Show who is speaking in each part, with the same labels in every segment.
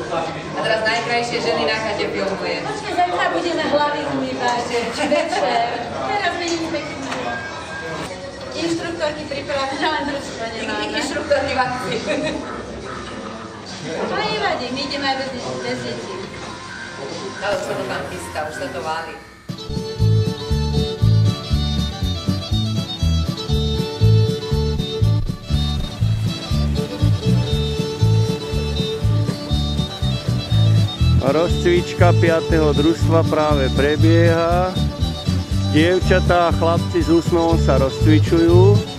Speaker 1: A teraz najkrajšie ženy na chate filmuje.
Speaker 2: Zajtra budeme hlavy umývať, večer. Teraz vidím pekný. Inštruktorky pripravené, len družstvo nemáme.
Speaker 1: Inštruktorky v akcii.
Speaker 2: To nevadí, my ideme aj bez detí.
Speaker 1: Ale čo to tam chystá, už sa to váli.
Speaker 3: Rozcvička 5. družstva práve prebieha. Dievčatá a chlapci s úsmevom sa rozcvičujú.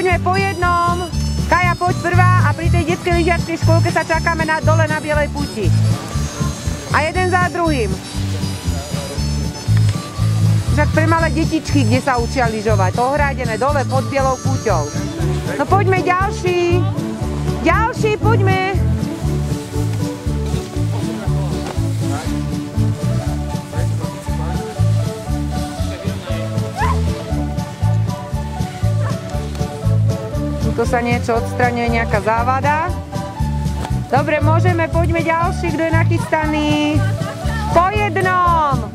Speaker 4: Poďme po jednom. Kaja, poď prvá a pri tej detskej lyžiarskej škôlke sa čakáme dole na Bielej púti. A jeden za druhým. Však pre malé detičky, kde sa učia lyžovať. Ohrádené dole pod Bielou púťou. No poďme ďalší. Ďalší, poďme. Tu sa niečo odstraňuje, nejaká závada. Dobre, môžeme, poďme ďalší, kto je nachystaný. Po jednom.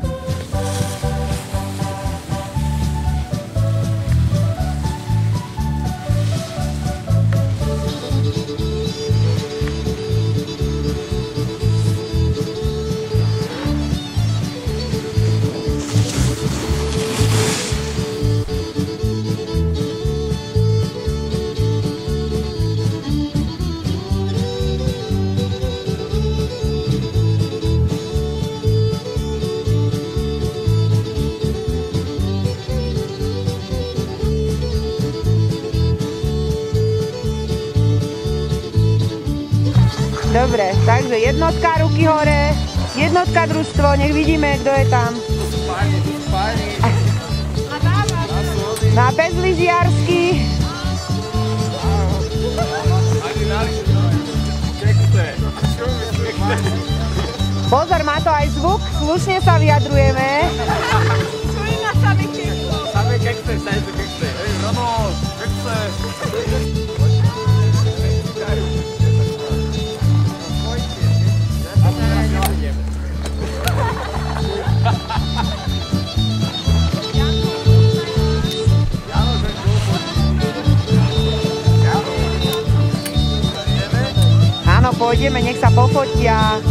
Speaker 4: Dobre, takže jednotka, ruky hore, jednotka družstvo, nech vidíme, kto je tam. Na bezlyžiarsky. Pozor, má to aj zvuk, slušne sa vyjadrujeme.
Speaker 3: Same kekce, sajte kekce. Rano, kekce.
Speaker 4: Áno, pôjdeme, nech sa pofotia.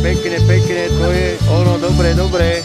Speaker 3: pekne, pekne, to je ono, dobre, dobre.